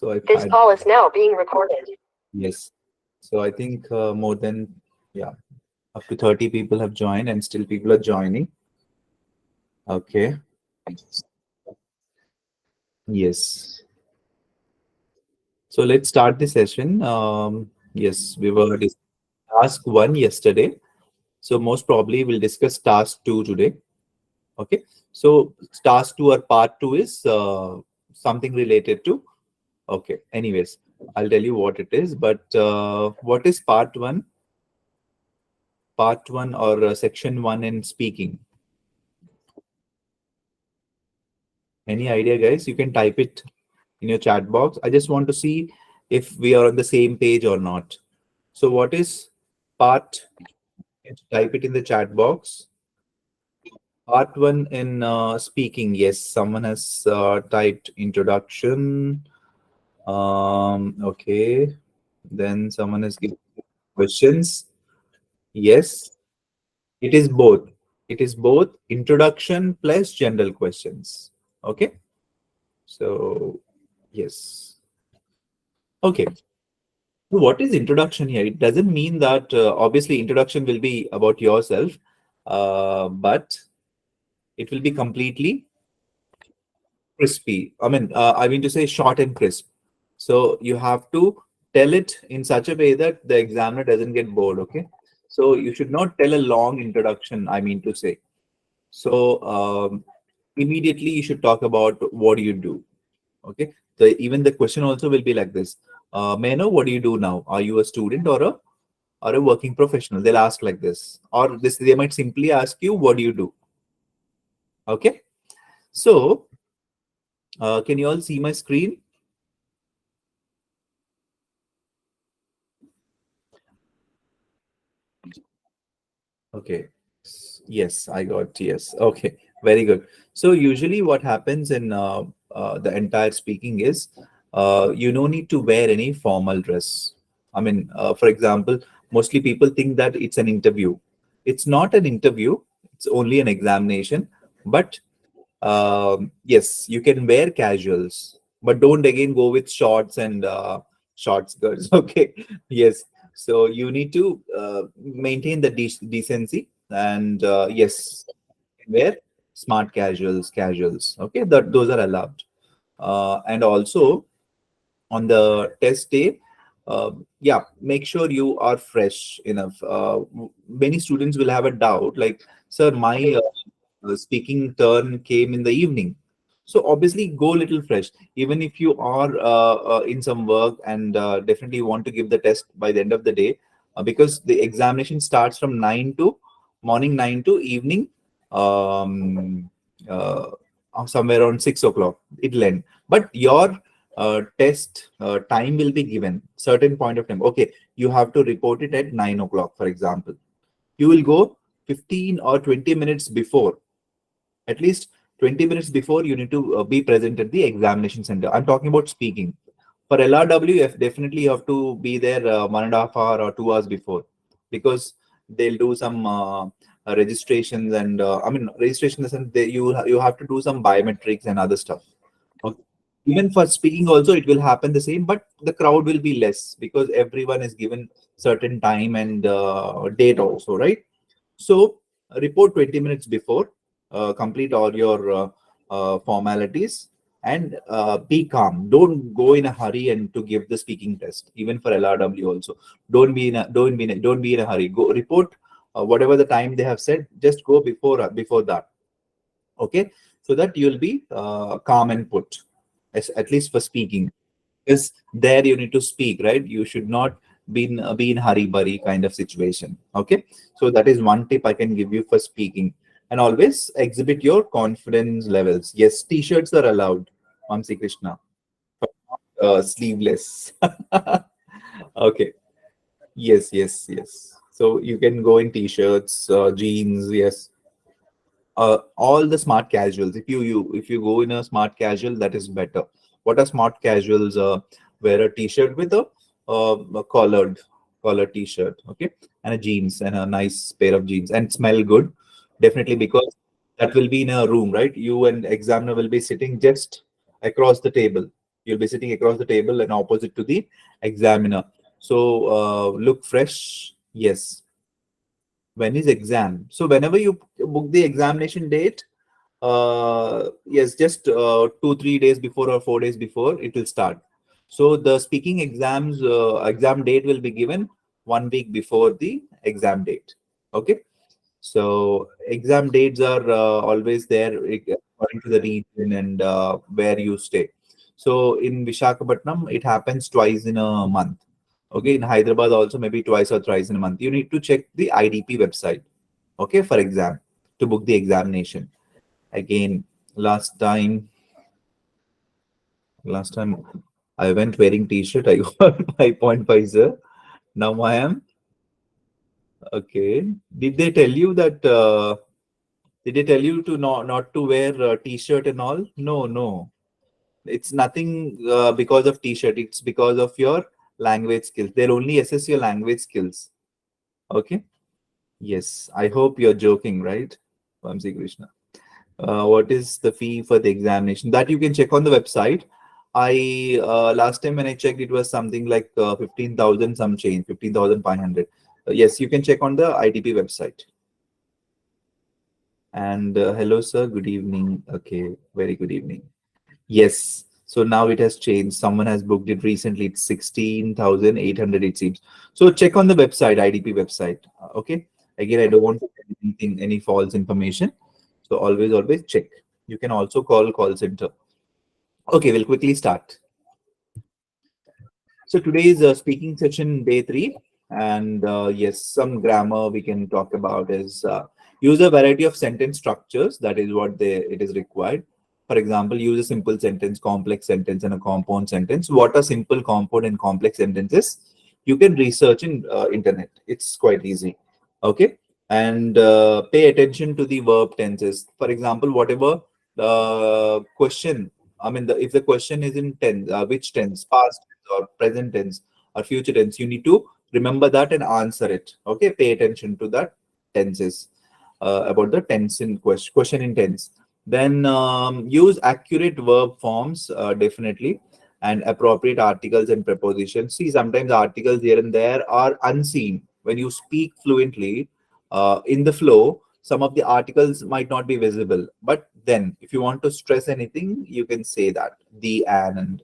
So I've This had, call is now being recorded. yes. So I think more than, yeah, up to 30 people have joined and still people are joining. Okay. Yes. So let's start the session. Yes, we were task one yesterday. So most probably we'll discuss task two today. Okay. So task two or part two is something related to, okay. Anyways, I'll tell you what it is. But what is part one? Part one or section one in speaking? Any idea, guys? You can type it in your chat box. I just want to see if we are on the same page or not. So what is part? Type it in the chat box. Part one in speaking. Yes, someone has typed introduction. Okay. Then someone has given questions. Yes, it is both. It is both introduction plus general questions. Okay. So yes. Okay. So what is introduction here? It doesn't mean that obviously introduction will be about yourself, but it will be completely crispy. I mean to say short and crisp. So you have to tell it in such a way that the examiner doesn't get bored. Okay. So you should not tell a long introduction, I mean to say. So immediately you should talk about what do you do. Okay. So even the question also will be like this. May I know what do you do now? Are you a student or a working professional? They'll ask like this. Or this they might simply ask you, what do you do? Okay. So can you all see my screen? Okay. Yes, I got yes. Okay, very good. So usually what happens in the entire speaking is you no need to wear any formal dress. I mean, for example, mostly people think that it's an interview. It's not an interview. It's only an examination. But yes, you can wear casuals, but don't again go with shorts and short skirts. Okay. Yes. So you need to maintain the decency and yes, wear smart casuals. Okay, that those are allowed. And also on the test day, yeah, make sure you are fresh enough. Many students will have a doubt, like, sir, my speaking turn came in the evening. So obviously go a little fresh. Even if you are in some work and definitely want to give the test by the end of the day, because the examination starts from 9 to morning 9 to evening, um, uh, somewhere around 6 o'clock. It'll end. But your test time will be given certain point of time. Okay, you have to report it at 9 o'clock, for example. You will go 15 or 20 minutes before, at least 20 minutes before you need to be present at the examination center. I'm talking about speaking. For LRWF, definitely you have to be there 1.5 hours or 2 hours before, because they'll do some registrations and I mean registration in the sense you have to do some biometrics and other stuff. Okay. Even for speaking also it will happen the same, but the crowd will be less because everyone is given certain time and date also, right? So report 20 minutes before, complete all your formalities, and be calm. Don't go in a hurry and to give the speaking test. Even for LRW also, don't be in a hurry. Go report whatever the time they have said. Just go before that. Okay, so that you'll be calm and put, at least for speaking, because there you need to speak, right? You should not be in hurry burry kind of situation. Okay, so that is one tip I can give you for speaking. And always exhibit your confidence levels. Yes, t-shirts are allowed, Mamsi Krishna, sleeveless. Okay, yes, so you can go in t-shirts, jeans. Yes, all the smart casuals. If you go in a smart casual, that is better. What are smart casuals? Wear a t-shirt with a collared t-shirt, okay, and a jeans and a nice pair of jeans, and smell good, definitely, because that will be in a room, right? You and examiner will be sitting just across the table. You'll be sitting across the table and opposite to the examiner. So look fresh. Yes. When is exam? So whenever you book the examination date, yes, just 2 3 days before or 4 days before it will start. So the speaking exam date will be given 1 week before the exam date. Okay. So exam dates are always there according to the region and where you stay. So in Vishakhapatnam, it happens twice in a month. Okay, in Hyderabad also maybe twice or thrice in a month. You need to check the IDP website. Okay, for exam to book the examination. Again, last time, last time I went wearing t-shirt. I got 5.5, sir. Now I am okay. Did they tell you that? Did they tell you to not to wear t-shirt and all? No, no. It's nothing because of t-shirt. It's because of your language skills. They'll only assess your language skills. Okay. Yes. I hope you're joking, right? Vamsi Krishna. What is the fee for the examination? That you can check on the website. I last time when I checked, it was something like 15,000 some change, 15,500. Yes, you can check on the IDP website. And hello, sir. Good evening. Okay, very good evening. Yes. So now it has changed. Someone has booked it recently. It's 16,800, it seems. So check on the website, IDP website. Okay. Again, I don't want to tell anything, any false information. So always check. You can also call center. Okay, we'll quickly start. So today is speaking session day 3, and yes, some grammar we can talk about is use a variety of sentence structures. That is what it is required. For example, use a simple sentence, complex sentence, and a compound sentence. What are simple, compound, and complex sentences? You can research in internet. It's quite easy. Okay, and pay attention to the verb tenses. For example, whatever question, I mean, if the question is in tense, which tense, past or present tense or future tense, you need to remember that and answer it. Okay, pay attention to that tenses, about the tense in question in tense. Then use accurate verb forms, definitely, and appropriate articles and prepositions. See, sometimes articles here and there are unseen when you speak fluently. In the flow, some of the articles might not be visible, but then if you want to stress anything, you can say that the, and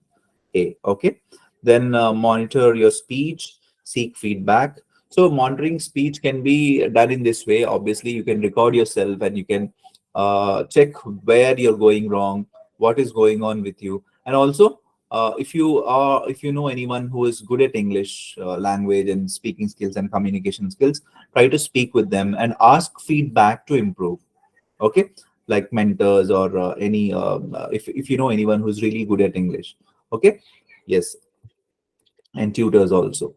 a. Okay. Then monitor your speech, seek feedback. So monitoring speech can be done in this way. Obviously, you can record yourself and you can check where you're going wrong, what is going on with you, and also if you know anyone who is good at English language and speaking skills and communication skills, try to speak with them and ask feedback to improve. Okay, like mentors or any if you know anyone who's really good at English. Okay. Yes, and tutors also.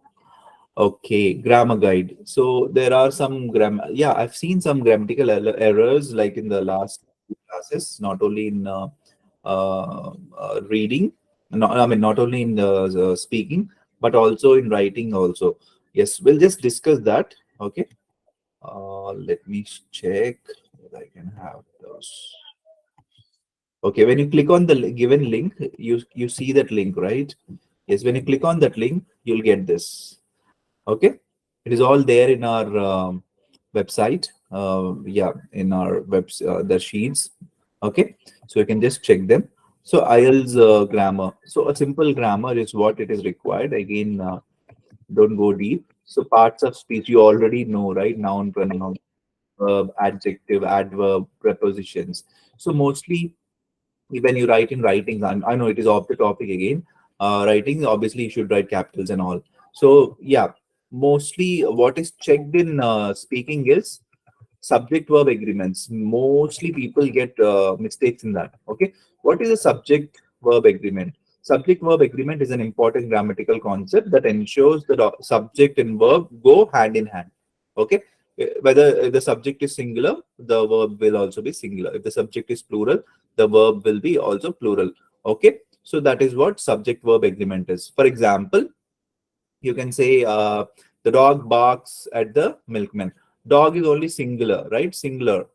Okay, grammar guide. So there are some grammar. Yeah, I've seen some grammatical errors like in the last classes, not only in reading, not, I mean, not only in speaking, but also in writing also. Yes, we'll just discuss that. Okay. Let me check whether I can have those. Okay, when you click on the given link, you see that link, right? Yes, when you click on that link, you'll get this. Okay, it is all there in our website. Yeah, in our the sheets. Okay, so you can just check them. So IELTS grammar. So a simple grammar is what it is required. Again, don't go deep. So parts of speech you already know, right? Noun, pronoun, verb, adjective, adverb, prepositions. So mostly when you write in writings, I know it is off the topic again. Writing, obviously, you should write capitals and all. So, yeah, mostly what is checked in speaking is subject verb agreements. Mostly people get mistakes in that. Okay, what is a subject verb agreement? Subject verb agreement is an important grammatical concept that ensures that subject and verb go hand in hand. Okay, whether if the subject is singular, the verb will also be singular. If the subject is plural, the verb will be also plural. Okay, so that is what subject verb agreement is. For example, you can say the dog barks at the milkman. Dog is only singular, right? Singular,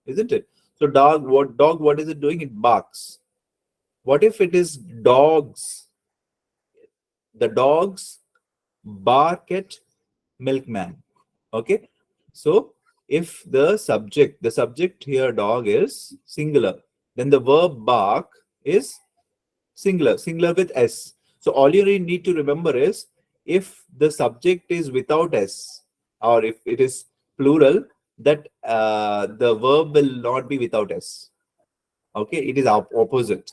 isn't it? So dog, what is it doing? It barks. What if it is dogs? The dogs bark at milkman. Okay. So if the subject here dog is singular, then the verb bark is singular with s. So all you need to remember is, if the subject is without s, or if it is plural, that the verb will not be without s. Okay, it is opposite.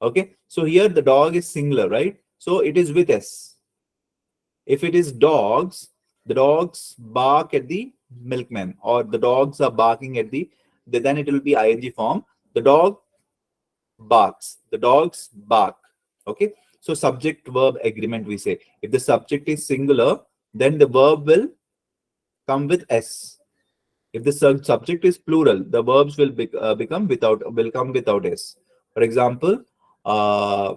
Okay, so here the dog is singular, right? So it is with s. If it is dogs, the dogs bark at the milkman, or the dogs are barking at then it will be ing form. The dog barks. The dogs bark. Okay. So subject verb agreement, we say. If the subject is singular, then the verb will come with s. If the subject is plural, the verbs will come without s. For example, uh,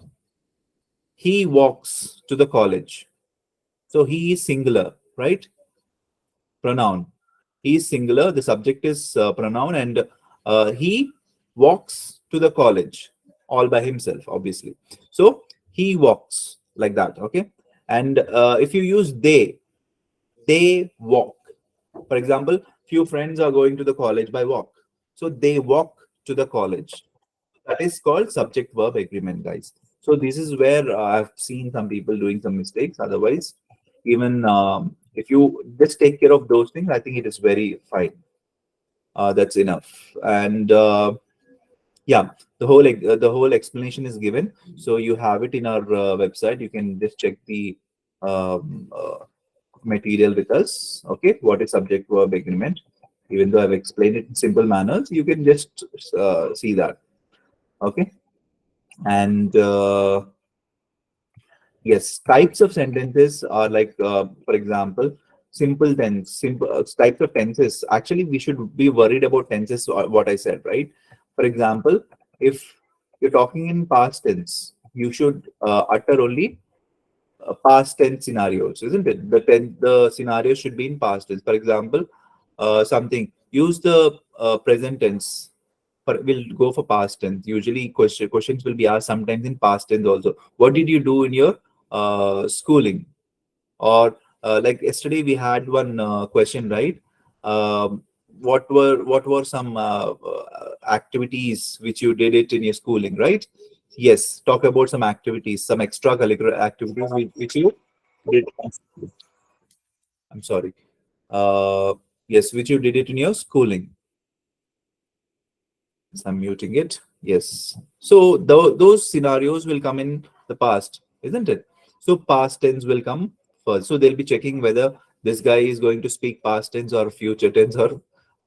he walks to the college. So he is singular, right? Pronoun. He is singular. The subject is pronoun, and he walks to the college all by himself, obviously. So he walks, like that. Okay. And if you use they walk. For example, few friends are going to the college by walk. So they walk to the college. That is called subject verb agreement, guys. So this is where I've seen some people doing some mistakes. Otherwise, even if you just take care of those things, I think it is very fine. That's enough. And yeah, the whole explanation is given. So you have it in our website. You can just check the um, uh, material with us. Okay, what is subject verb agreement? Even though I've explained it in simple manners, you can just see that. Okay, and yes, types of sentences are like, for example, simple tense, simple types of tenses. Actually, we should be worried about tenses, what I said, right? For example, if you're talking in past tense, you should utter only past tense scenarios, isn't it? The scenario should be in past tense. For example, something, use the present tense. We'll go for past tense. Usually, questions will be asked sometimes in past tense also. What did you do in your schooling? Or like yesterday, we had one question, right? What were some activities which you did it in your schooling, right? Yes, talk about some activities, some extracurricular activities which you did. I'm sorry. Yes, which you did it in your schooling. So I'm muting it. Yes. So those scenarios will come in the past, isn't it? So past tense will come first. So they'll be checking whether this guy is going to speak past tense or future tense or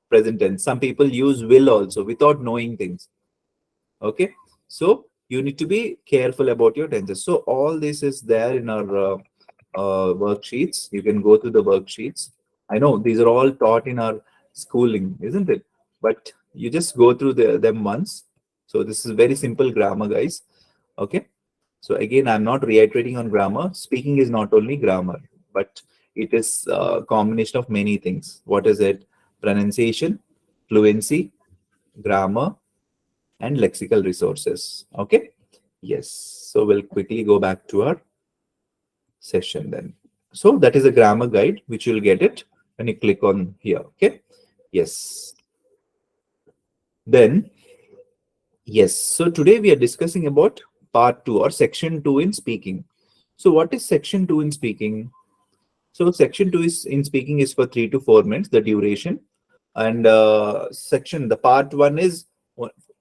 present tense. Some people use will also without knowing things. Okay. So you need to be careful about your tenses. So all this is there in our worksheets. You can go through the worksheets. I know these are all taught in our schooling, isn't it? But you just go through them once. So this is very simple grammar, guys. Okay. So again, I'm not reiterating on grammar. Speaking is not only grammar, but it is a combination of many things. What is it? Pronunciation, fluency, grammar, and lexical resources. Okay. Yes. So we'll quickly go back to our session then. So that is a grammar guide, which you'll get it when you click on here. Okay. Yes. Then, yes. So today we are discussing about part 2 or section 2 in speaking. So what is section 2 in speaking? So section 2 is in speaking is for 3 to 4 minutes, the duration. And the part 1 is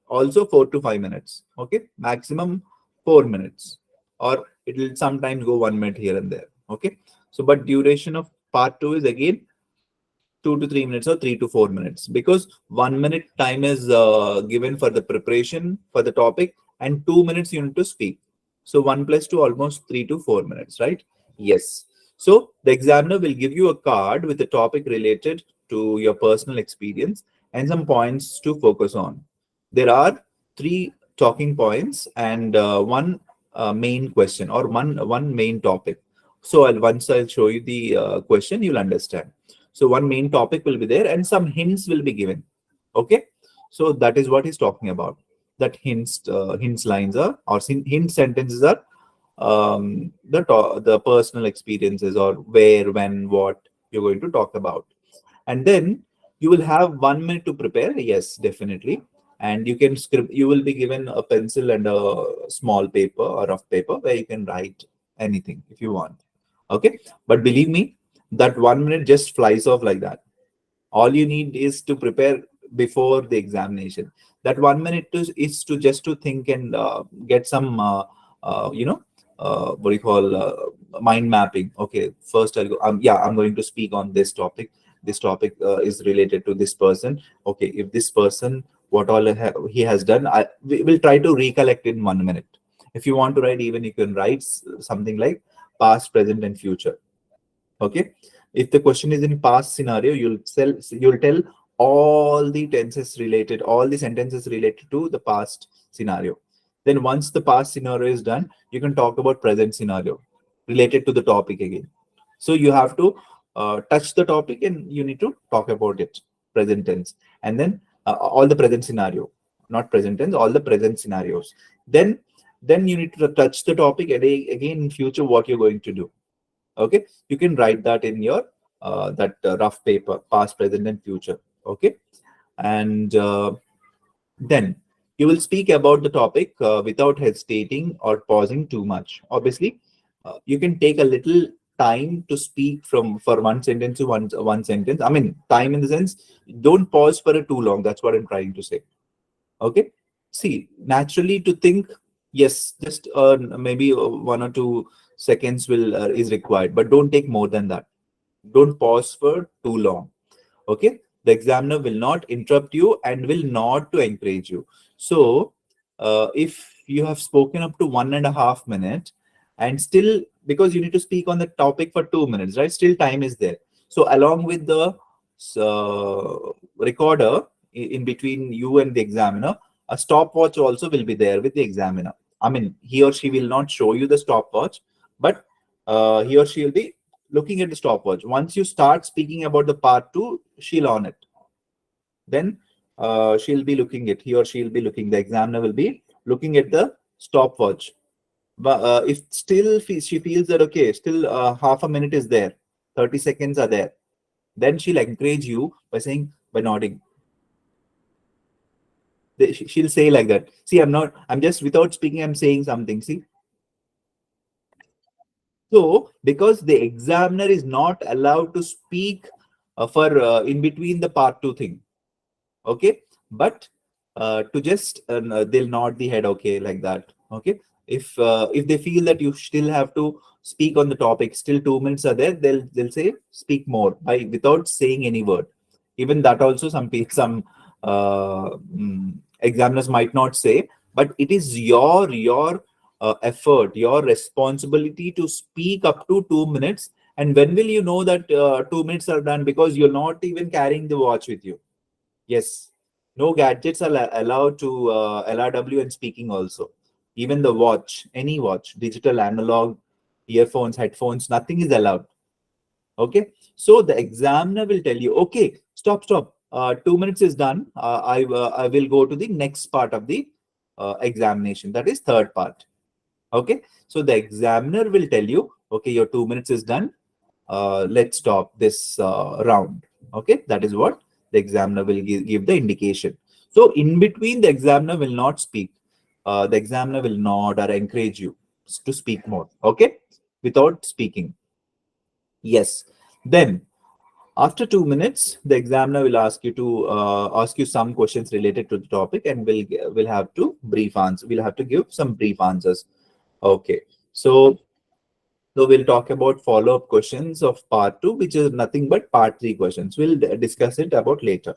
also 4 to 5 minutes. Okay. Maximum 4 minutes, or it will sometimes go 1 minute here and there. Okay. So, but duration of part 2 is again 2 to 3 minutes or 3 to 4 minutes, because 1 minute time is given for the preparation for the topic, and 2 minutes you need to speak. So 1 plus 2, almost 3 to 4 minutes, right? Yes. So the examiner will give you a card with a topic related to your personal experience and some points to focus on. There are 3 talking points and one main question, or one main topic. So once I'll show you the question, you'll understand. So one main topic will be there and some hints will be given. Okay. So that is what he's talking about. That hints lines are, or hint sentences are the personal experiences, or where, when, what you're going to talk about. And then you will have 1 minute to prepare. Yes, definitely. And you can script. You will be given a pencil and a small paper or rough paper where you can write anything if you want. Okay, but believe me, that 1 minute just flies off like that. All you need is to prepare before the examination. That 1 minute is to just to think and get some you know what do you call mind mapping. Okay, first I'll go, yeah, I'm going to speak on this topic. This topic is related to this person. Okay, if this person, what all he has done, we will try to recollect in 1 minute. If you want to write, even you can write something like past, present, and future. Okay, if the question is in past scenario, you'll tell all the tenses related, all the sentences related to the past scenario. Then once the past scenario is done, you can talk about present scenario related to the topic again. So you have to touch the topic and you need to talk about it, present tense. And then all the present scenario, not present tense, all the present scenarios. Then you need to touch the topic, and again in future what you're going to do. Okay, you can write that in your that rough paper, past, present, and future. Okay, and then you will speak about the topic without hesitating or pausing too much. Obviously, you can take a little time to speak from for one sentence to one sentence. I mean, time in the sense, don't pause for it too long. That's what I'm trying to say. Okay, see, naturally to think, yes, just maybe 1 or 2 seconds will is required, but don't take more than that. Don't pause for too long. Okay, the examiner will not interrupt you and will not to encourage you. So if you have spoken up to 1.5 minutes, and still, because you need to speak on the topic for 2 minutes, right, still time is there. So along with the recorder, in between you and the examiner, a stopwatch also will be there with the examiner. I mean, he or she will not show you the stopwatch, but he or she will be looking at the stopwatch. Once you start speaking about the part two, she'll on it. Then she'll be looking at, he or she will be looking, the examiner will be looking at the stopwatch. But if still she feels that, okay, still half a minute is there, 30 seconds are there, then she'll encourage you by saying, by nodding. She'll say like that. See, I'm just without speaking, I'm saying something. See, so, because the examiner is not allowed to speak for in between the part two thing, okay, but to just they'll nod the head, okay, like that. Okay, if they feel that you still have to speak on the topic, still 2 minutes are there, they'll say speak more by without saying any word. Even that also some examiners might not say, but it is your effort, your responsibility to speak up to 2 minutes. And when will you know that 2 minutes are done? Because you're not even carrying the watch with you. Yes, no gadgets are allowed to LRW and speaking also. Even the watch, any watch, digital, analog, earphones, headphones, nothing is allowed. Okay, so the examiner will tell you, okay, stop. 2 minutes is done. I will go to the next part of the examination. That is third part. Okay, so the examiner will tell you, okay, your 2 minutes is done. Let's stop this round. Okay, that is what the examiner will give the indication. So in between, the examiner will not speak. The examiner will nod or encourage you to speak more. Okay, without speaking. Yes. Then after 2 minutes, the examiner will ask you to ask you some questions related to the topic, and will have to brief answer. We'll have to give some brief answers. Okay. So we'll talk about follow-up questions of part two, which is nothing but part three questions. We'll discuss it about later.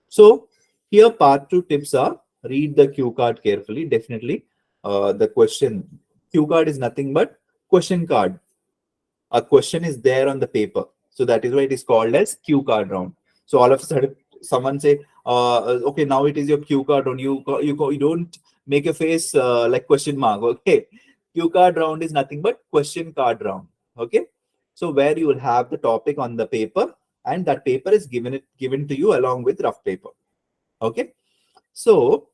So here part two tips are: read the cue card carefully. Definitely, the question cue card is nothing but question card. A question is there on the paper, so that is why it is called as cue card round. So all of a sudden someone say, okay, now it is your cue card round. You don't make a face like question mark. Okay, cue card round is nothing but question card round. Okay, so where you will have the topic on the paper, and that paper is given to you along with rough paper. Okay, so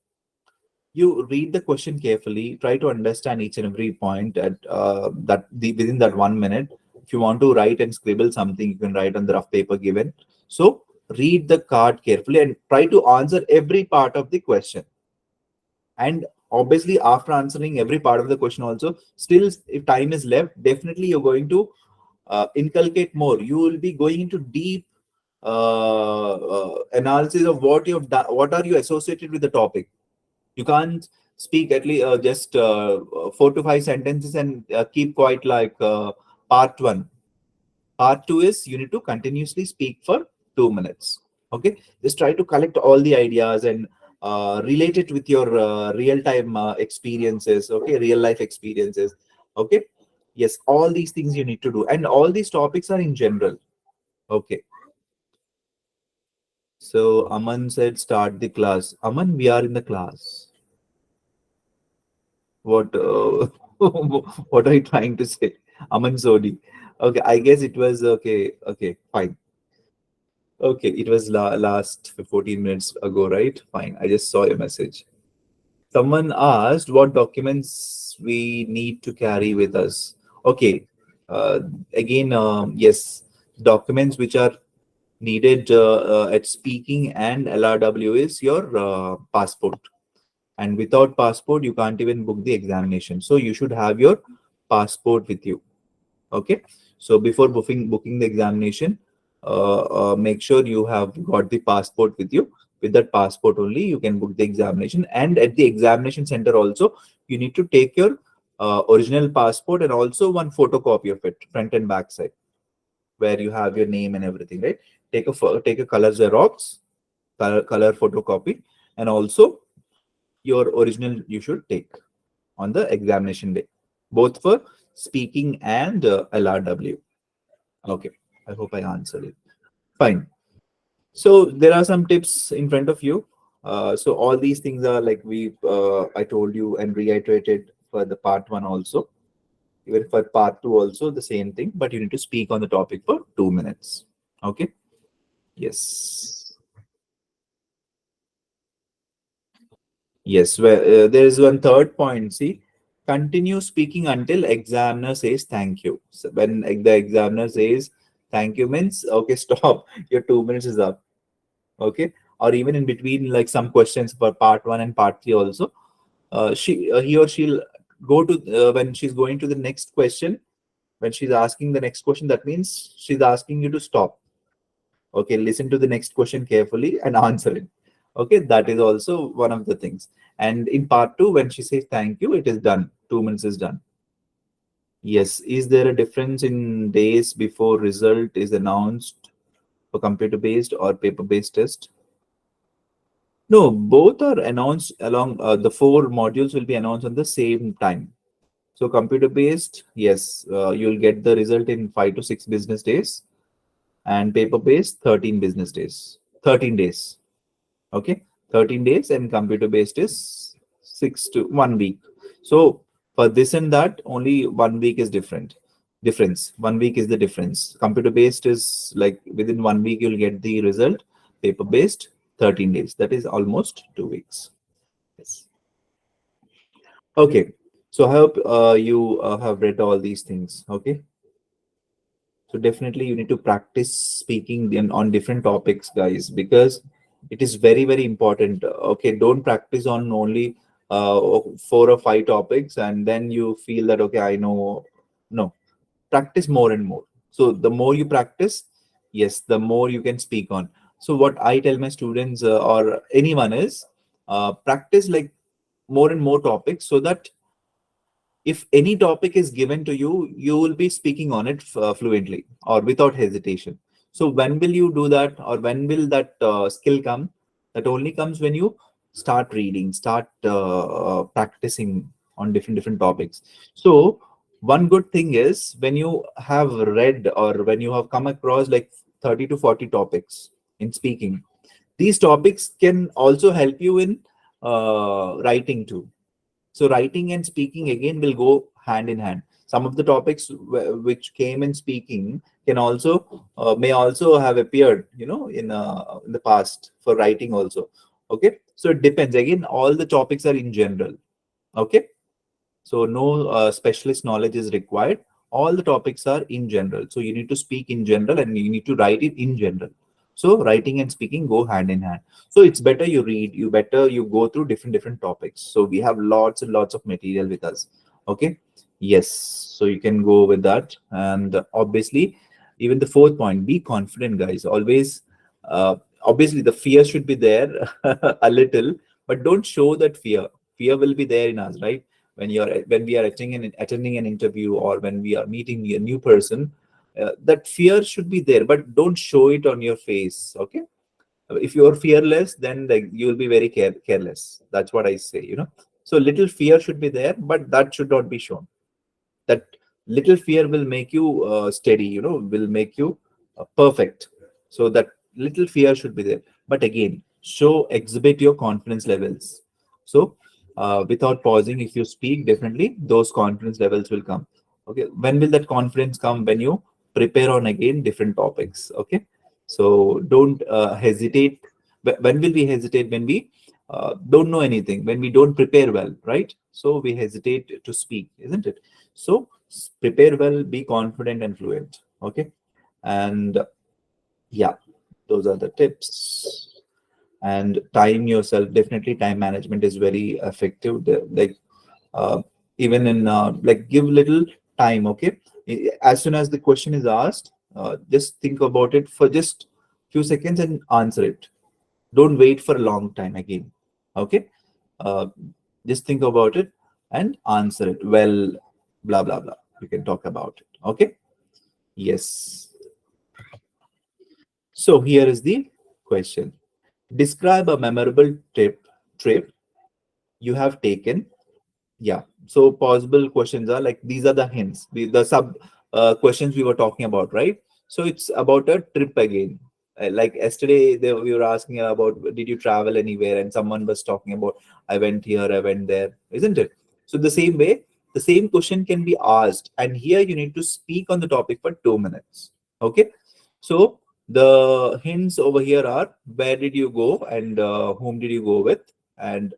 You read the question carefully, try to understand each and every point at within that 1 minute. If you want to write and scribble something, you can write on the rough paper given. So read the card carefully and try to answer every part of the question. And obviously, after answering every part of the question also, still if time is left, definitely you're going to inculcate more. You will be going into deep analysis of what you've done, what are you associated with the topic. You can't speak at least just 4 to 5 sentences and keep quiet like part one. Part two is you need to continuously speak for 2 minutes. Okay, just try to collect all the ideas and relate it with your real time experiences. Okay, real life experiences. Okay, yes, all these things you need to do, and all these topics are in general. Okay, so Aman said start the class. Aman, we are in the class. What what are you trying to say? Aman Sodi. Okay, I guess it was okay. Okay, fine. Okay, it was last 14 minutes ago, right? Fine. I just saw your message. Someone asked what documents we need to carry with us. Okay. Uh, Again, yes, documents which are needed at speaking and LRW is your passport. And without passport, you can't even book the examination. So you should have your passport with you. Okay, so before booking the examination, make sure you have got the passport with you. With that passport only you can book the examination, and at the examination center also you need to take your original passport and also one photocopy of it, front and back side, where you have your name and everything, right? Take a color xerox, color photocopy, and also your original you should take on the examination day, both for speaking and LRW. Okay, I hope I answered it. Fine. So there are some tips in front of you. So all these things are like I told you and reiterated for the part one also. Even for part two also the same thing, but you need to speak on the topic for 2 minutes. Okay. Yes. Yes. Well, there is one third point. See, continue speaking until examiner says thank you. So when the examiner says thank you means okay, stop. Your 2 minutes is up. Okay, or even in between like some questions for part one and part three also, he or she'll go to when she's going to the next question, when she's asking the next question, that means she's asking you to stop. Okay, listen to the next question carefully and answer it. Okay, that is also one of the things. And in part two, when she says thank you, it is done. 2 minutes is done. Yes, is there a difference in days before result is announced for computer based or paper based test? No, both are announced along the four modules will be announced on the same time. So computer based, yes, you'll get the result in 5 to 6 business days, and paper based 13 business days, 13 days. Okay, 13 days, and computer based is 1 week. So for this and that, only 1 week is difference. 1 week is the difference. Computer based is like within 1 week you'll get the result. Paper based 13 days. That is almost 2 weeks. Yes. Okay. So I hope you have read all these things. Okay. So definitely you need to practice speaking on different topics, guys, because it is very, very important. Okay. Don't practice on only 4 or 5 topics and then you feel that, okay, I know. No, practice more and more. So the more you practice, yes, the more you can speak on. So what I tell my students or anyone is practice like more and more topics, so that if any topic is given to you, you will be speaking on it fluently or without hesitation. So when will you do that, or when will that skill come? That only comes when you start reading, start practicing on different topics. So one good thing is when you have read or when you have come across like 30 to 40 topics in speaking, these topics can also help you in writing too. So writing and speaking again will go hand in hand. Some of the topics which came in speaking can also may also have appeared, in the past for writing also. Okay, so it depends. Again, all the topics are in general. Okay, so no specialist knowledge is required. All the topics are in general. So you need to speak in general and you need to write it in general. So writing and speaking go hand in hand. So it's better you read, you better you go through different topics. So we have lots and lots of material with us. Okay. Yes. So you can go with that. And obviously, even the fourth point, be confident, guys. Always, obviously, the fear should be there a little, but don't show that fear. Fear will be there in us, right? When we are attending an interview, or when we are meeting a new person, that fear should be there, but don't show it on your face. Okay, if you're fearless, then like you will be very careless. That's what I say, so little fear should be there, but that should not be shown. That little fear will make you steady, will make you perfect. So that little fear should be there, but again, exhibit your confidence levels. So without pausing, if you speak, definitely those confidence levels will come. Okay, when will that confidence come? When you prepare on again different topics. Okay, so don't hesitate. When will we hesitate? When we don't know anything, when we don't prepare well, right? So we hesitate to speak, isn't it? So prepare well, be confident and fluent. Okay, and yeah, those are the tips. And time yourself, definitely time management is very effective. Like uh, even in like give little time. Okay, as soon as the question is asked, just think about it for just few seconds and answer it. Don't wait for a long time again. Okay, uh, just think about it and answer it well. Blah blah blah, we can talk about it. Okay. Yes. So here is the question. Describe a memorable trip you have taken. Yeah. So possible questions are like, these are the hints, the sub questions we were talking about, right? So it's about a trip again. Like yesterday, we were asking about, did you travel anywhere? And someone was talking about, I went here, I went there, isn't it? So the same way, the same question can be asked. And here you need to speak on the topic for 2 minutes. Okay. So the hints over here are, where did you go and whom did you go with? And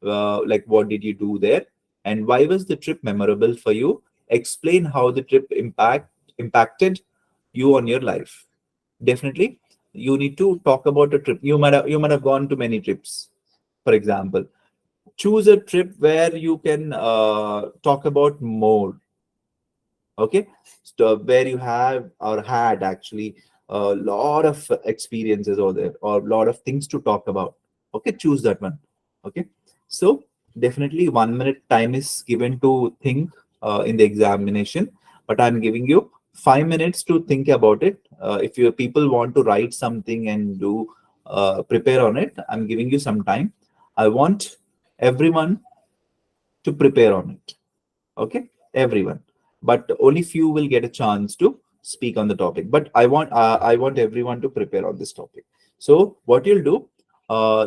like, what did you do there? And why was the trip memorable for you? Explain how the trip impacted you on your life. Definitely, you need to talk about a trip. You might have gone to many trips. For example, choose a trip where you can talk about more. Okay, so where you have or had actually a lot of experiences over there, or a lot of things to talk about. Okay, choose that one. Okay, so definitely 1 minute time is given to think in the examination, but I'm giving you 5 minutes to think about it. If your people want to write something and do prepare on it, I'm giving you some time. I want everyone to prepare on it. Okay, everyone, but only few will get a chance to speak on the topic. But I want everyone to prepare on this topic. So what you'll do,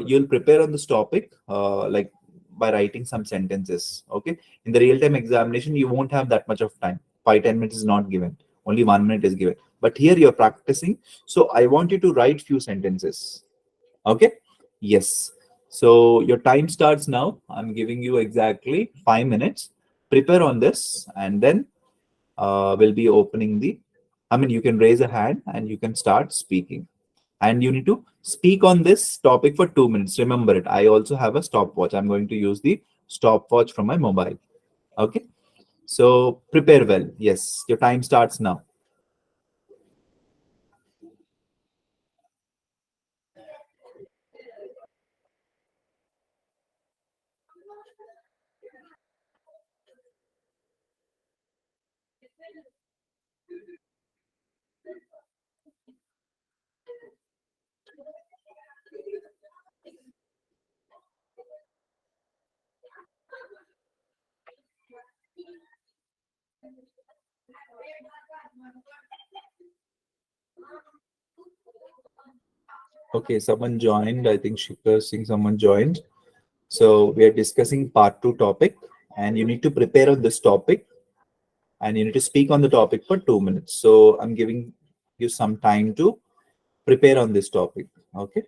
you'll prepare on this topic, like by writing some sentences. Okay, in the real-time examination you won't have that much of time. 5-10 minutes is not given, only 1 minute is given, but here you're practicing. So I want you to write few sentences. Okay. Yes. So your time starts now. I'm giving you exactly 5 minutes. Prepare on this, and then we'll be opening the. I mean, you can raise a hand and you can start speaking. And you need to speak on this topic for 2 minutes. Remember it. I also have a stopwatch. I'm going to use the stopwatch from my mobile. Okay. So prepare well. Yes. Your time starts now. Okay. Someone joined. I think Shikhar Singh, someone joined. So we are discussing part two topic, and you need to prepare on this topic, and you need to speak on the topic for 2 minutes. So I'm giving you some time to prepare on this topic. Okay.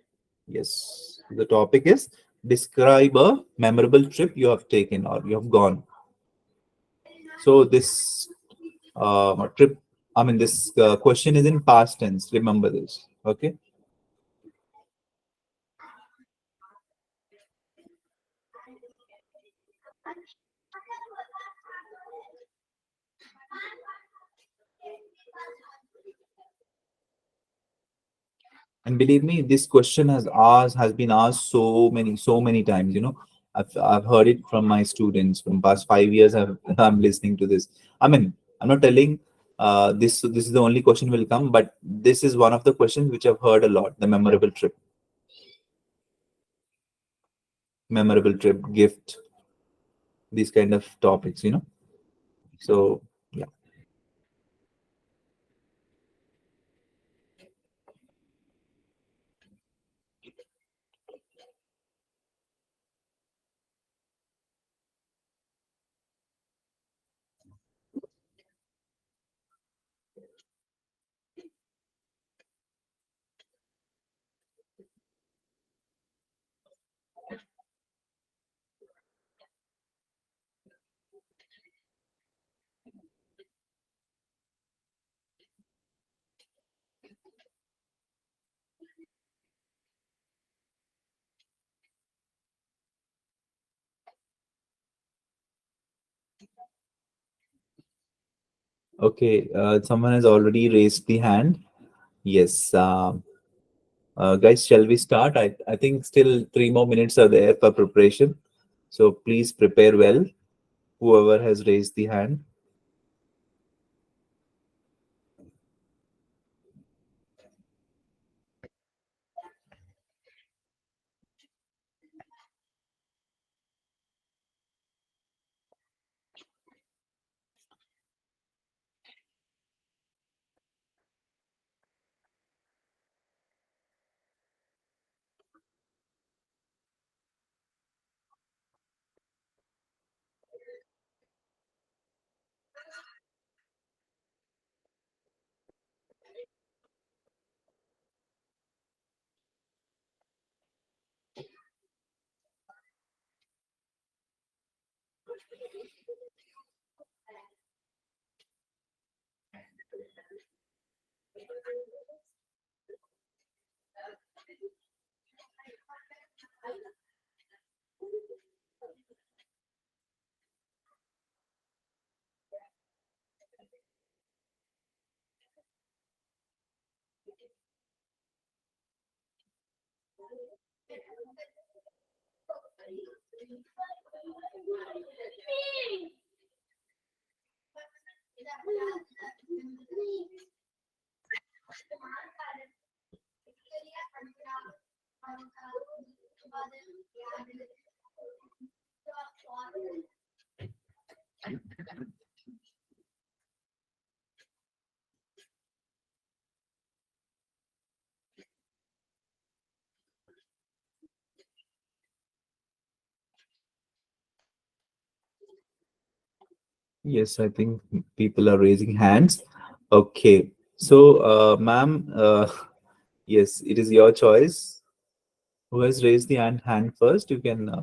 Yes. The topic is describe a memorable trip you have taken or you have gone. So this trip, I mean, this question is in past tense. Remember this. Okay. And believe me, this question has been asked so many times. I've heard it from my students from past 5 years. I'm listening to this. I mean, I'm not telling this is the only question will come, but this is one of the questions which I've heard a lot. The memorable trip, gift, these kind of topics. So yeah. Okay. Someone has already raised the hand. Yes. Guys, shall we start? I think still 3 more minutes are there for preparation. So please prepare well. Whoever has raised the hand. Yes, I think people are raising hands. Okay. So, ma'am, yes, it is your choice. Who has raised the hand first? You can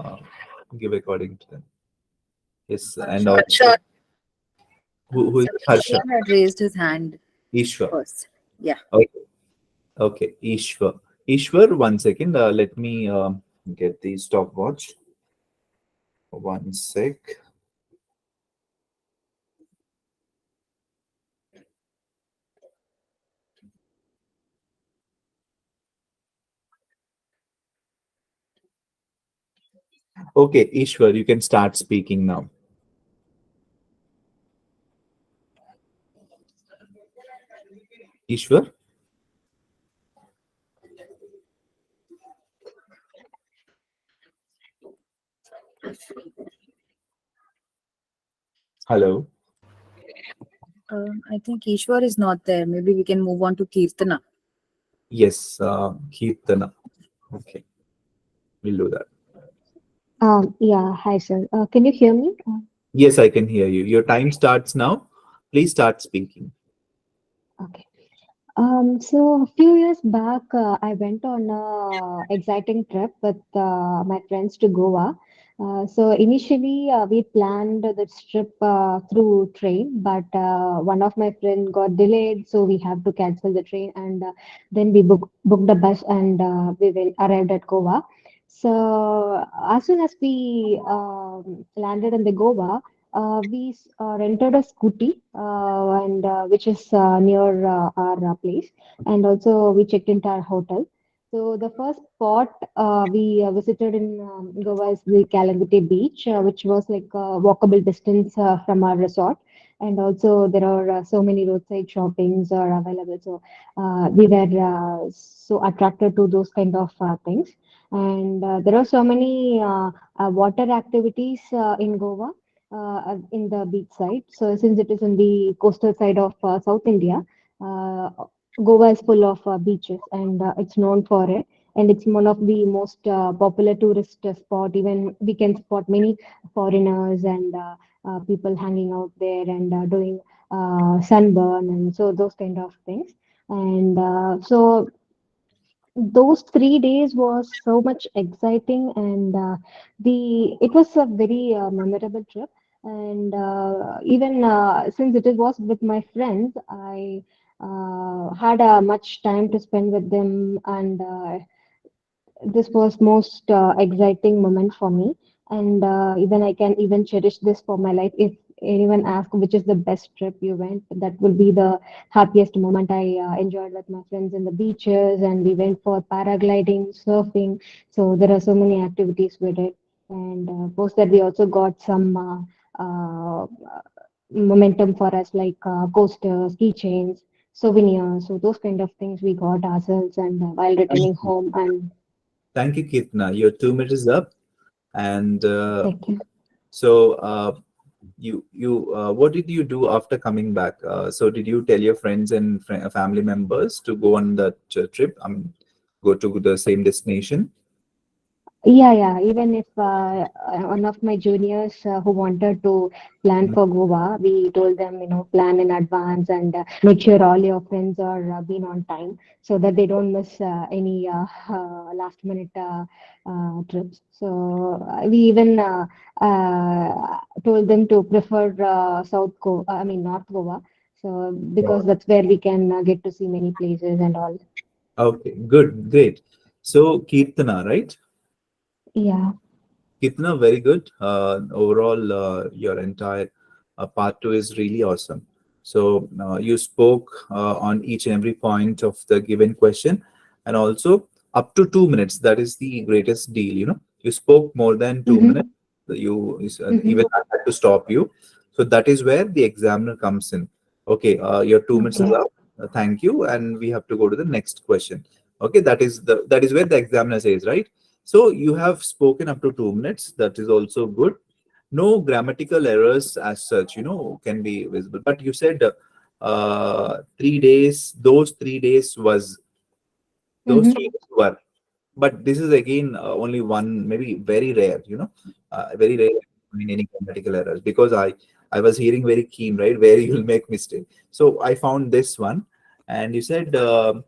give according to them. Yes, and Sure. also who is Harsha? Ishwar had raised his hand Ishwar. first. Yeah. Okay. Okay. Ishwar. Ishwar, 1 second. Let me get the stopwatch. 1 sec. Okay, Ishwar, you can start speaking now. Ishwar, hello. I think Ishwar is not there. Maybe we can move on to Kirtana. Yes, Kirtana. Okay, we'll do that. Yeah, hi sir. Can you hear me? Yes, I can hear you. Your time starts now. Please start speaking. Okay. So a few years back, I went on a exciting trip with my friends to Goa. So initially, we planned this trip through train, but one of my friend got delayed, so we have to cancel the train, and then we booked a bus, and we arrived at Goa. So as soon as we landed in the Goa, we rented a scooty, and which is near our place, and also we checked into our hotel. So the first spot we visited in Goa is the Kalanguti beach, which was like a walkable distance from our resort. And also there are so many roadside shoppings are available. So we were so attracted to those kind of things. And there are so many water activities in Goa in the beach side. So since it is in the coastal side of South India, uh, Goa is full of beaches, and it's known for it. And it's one of the most popular tourist spot. Even we can spot many foreigners and people hanging out there and doing sunburn and so those kind of things. And so those 3 days was so much exciting, and the it was a very memorable trip. And even since it was with my friends, I had much time to spend with them, and this was most exciting moment for me, and even I can even cherish this for my life. If anyone asks which is the best trip you went, that will be the happiest moment. I enjoyed with my friends in the beaches, and we went for paragliding, surfing. So there are so many activities we did, and post that we also got some momentum for us, like coasters, keychains, souvenirs. So those kind of things we got ourselves, and while Thank returning you. home. And Thank you, Kirtana. Your 2 minutes is up. And thank you. so, what did you do after coming back? So, did you tell your friends and family members to go on that trip? I mean, go to the same destination? Yeah, yeah. Even if one of my juniors who wanted to plan for Goa, we told them, plan in advance and make sure all your friends are been on time so that they don't miss any last minute trips. So we even told them to prefer I mean North Goa. So because Wow. that's where we can get to see many places and all. Okay, good, great. So, Kirtana, right? Yeah. Kitna, very good. Overall, your entire part two is really awesome. So you spoke on each and every point of the given question, and also up to 2 minutes. That is the greatest deal. You spoke more than two Mm-hmm. minutes. Mm-hmm. Even I had to stop you. So that is where the examiner comes in. Okay, your 2 minutes is Okay. up. Thank you, and we have to go to the next question. Okay, that is where the examiner says, right? So you have spoken up to 2 minutes. That is also good. No grammatical errors as such, can be visible. But you said 3 days. Those Mm-hmm. 3 days were. But this is again only one, maybe very rare. Very rare in any grammatical errors, because I was hearing very keen, right, where you'll make mistake. So I found this one, and you said. Uh,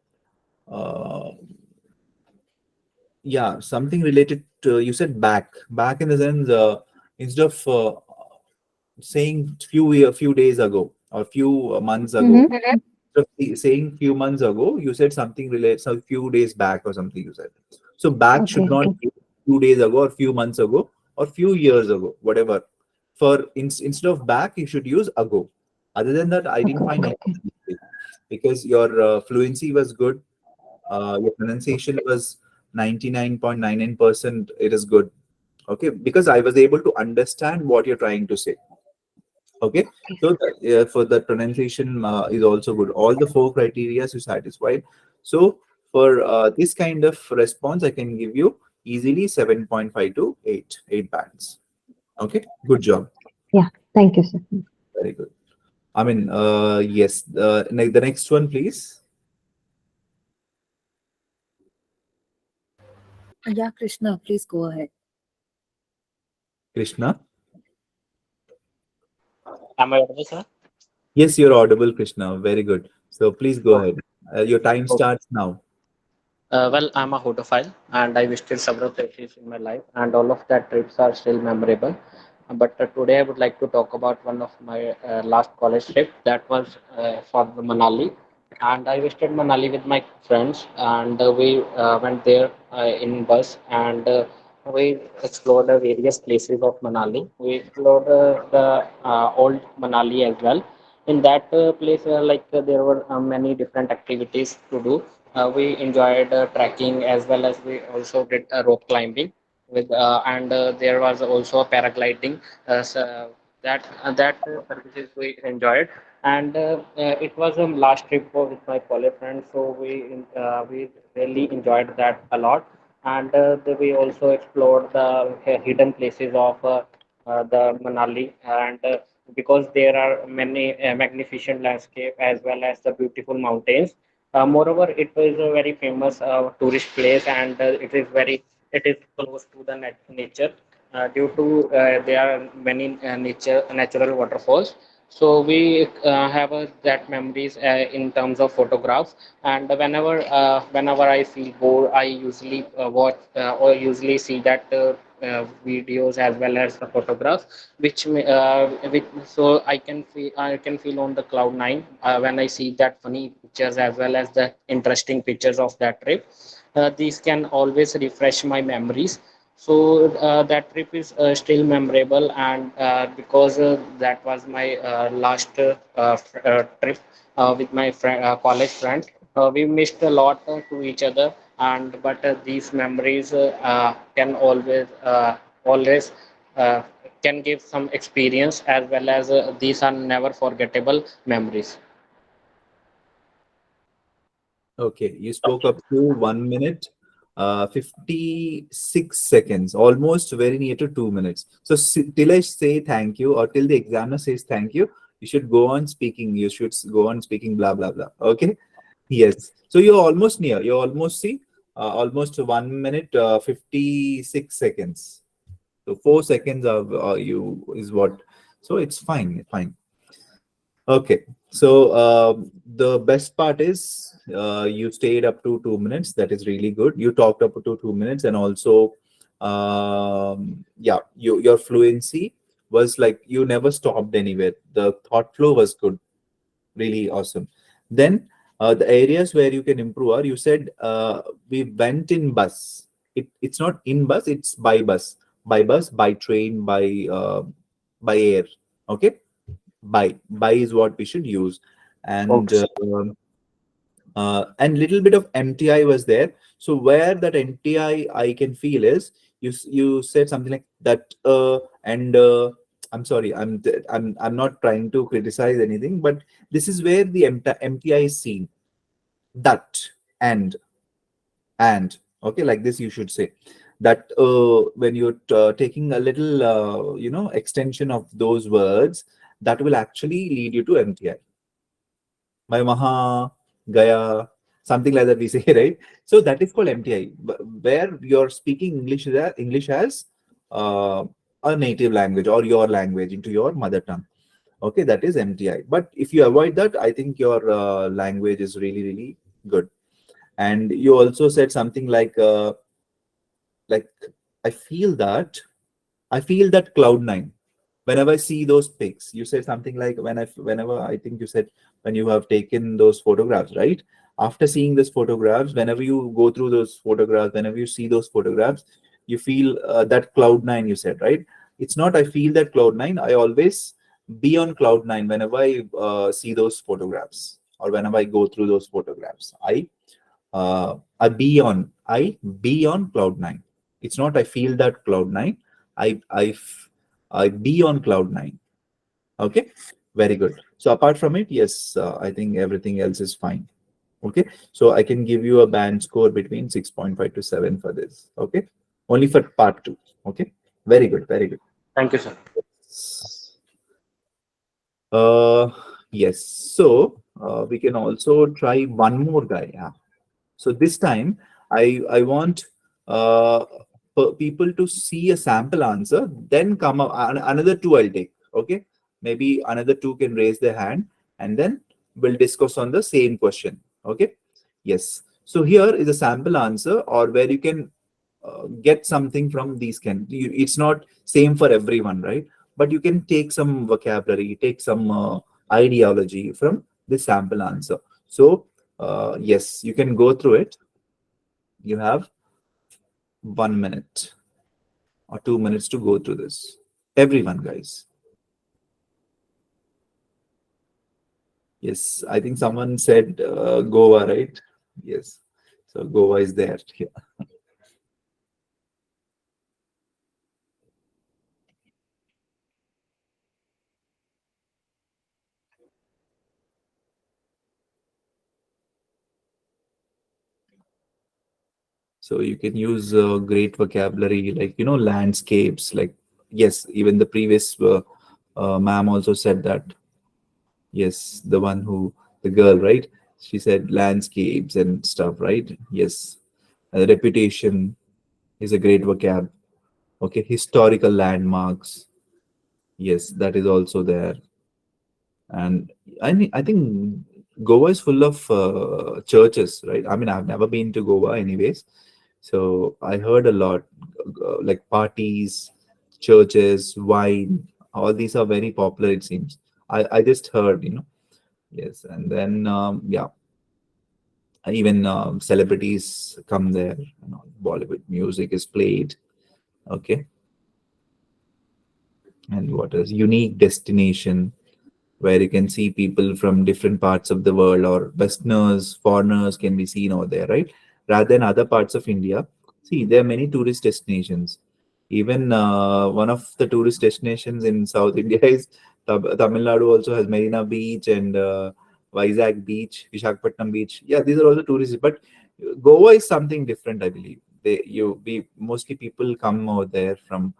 Yeah, something related to, you said back in the sense, instead of saying few days ago or few months ago. Mm-hmm. So saying few months ago, you said something related, so few days back or something you said. So back should Okay. not be few days ago or few months ago or few years ago, whatever. Instead of back, you should use ago. Other than that, I didn't Okay. find any Okay. mistake, because your fluency was good, your pronunciation was 99.99%. It is good. Okay, because I was able to understand what you're trying to say. Okay, so for the pronunciation is also good. All the four criteria you satisfied. So for this kind of response, I can give you easily 7.5 to 8 bands. Okay, good job. Yeah. Thank you, sir. Very good. I mean, yes. The next one, please, Yeah, Krishna, please go ahead. Krishna. Am I audible, sir? Yes, you're audible, Krishna. Very good. So please go Oh, ahead. Your time Okay. starts now. Well, I'm a hotophile and I visited several places in my life, and all of that trips are still memorable. But today I would like to talk about one of my last college trip that was for the Manali. And I visited Manali with my friends, and we went there in bus, and we explored the various places of Manali. We explored the old Manali as well. In that place, there were many different activities to do. We enjoyed trekking, as well as we also did rope climbing with and there was also paragliding. So that services we enjoyed, and it was a last trip with my college friends, so we really enjoyed that a lot. And we also explored the hidden places of the Manali, and because there are many magnificent landscape as well as the beautiful mountains. Moreover, it is a very famous tourist place, and it is close to the nature due to there are many natural waterfalls. So we have that memories in terms of photographs. And whenever I feel bored, I usually watch or usually see that videos as well as the photographs, which so I can feel on the cloud nine when I see that funny pictures as well as the interesting pictures of that trip. These can always refresh my memories. So that trip is still memorable, and because that was my last trip with my college friends. We missed a lot to each other, and but these memories can always uh, can give some experience, as well as these are never forgettable memories. Okay, you spoke up to 1 minute, 56 seconds, almost very near to 2 minutes. So till I say thank you, or till the examiner says thank you should go on speaking. You should go on speaking, blah blah blah. Okay. Yes. So you're almost near. You almost see, almost 1 minute, 56 seconds. So 4 seconds of you is what. So it's fine. Fine. Okay. So the best part is you stayed up to 2 minutes. That is really good. You talked up to 2 minutes, and also, yeah, your fluency was like you never stopped anywhere. The thought flow was good, really awesome. Then the areas where you can improve are, you said we went in bus. It's not in bus. It's by bus, by train, by air. Okay, by is what we should use. And Okay. little bit of mti was there. So where that I can feel is, you said something like that, and I'm sorry, I'm not trying to criticize anything, but this is where the mti is seen. That, and okay, like this you should say that when you're taking a little extension of those words, that will actually lead you to mti. My maha, gaya, something like that we say, right? So that is called mti, where you're speaking english as uh, a native language, or your language into your mother tongue. Okay, that is mti. But if you avoid that, I think your language is really really good. And you also said something like I feel that I feel that cloud nine whenever I see those pics. You said something like, whenever, I think you said, when you have taken those photographs, right? After seeing those photographs, whenever you go through those photographs, whenever you see those photographs, you feel that cloud nine. You said, right? It's not I feel that cloud nine. I always be on cloud nine whenever I see those photographs, or whenever I go through those photographs. I be on cloud nine. It's not I feel that cloud nine. I be on cloud nine. Okay, very good. So apart from it, yes, I think everything else is fine. Okay, so I can give you a band score between 6.5 to 7 for this. Okay, only for part two. Okay, very good, very good. Thank you, sir. Uh, yes. So we can also try one more guy. Yeah. So this time, I want uh, people to see a sample answer, then come up another two. I'll take. Okay, maybe another two can raise their hand, and then we'll discuss on the same question. Okay. Yes. So here is a sample answer, or where you can get something from these it's not same for everyone, right? But you can take some vocabulary, take some ideology from this sample answer. So yes, you can go through it. You have 1 minute or 2 minutes to go through this. Everyone, guys. Yes, I think someone said Goa, right? Yes. So Goa is there. Yeah. So you can use great vocabulary, like, landscapes. Like, yes, even the previous ma'am also said that. Yes, the girl, right? She said landscapes and stuff, right? Yes. Reputation is a great vocab. Okay, historical landmarks. Yes, that is also there. And I think Goa is full of churches, right? I mean, I've never been to Goa, anyways. So I heard a lot, like parties, churches, wine. All these are very popular. It seems. I just heard. Yes, and then yeah, even celebrities come there. Bollywood music is played. Okay, and what is unique destination, where you can see people from different parts of the world, or westerners, foreigners can be seen over there, right? Rather than other parts of India. See, there are many tourist destinations. Even one of the tourist destinations in South India is Tamil Nadu also has Marina Beach and Vizag Beach, Visakhapatnam Beach. Yeah, these are also tourists, but Goa is something different, I believe. We mostly people come over there from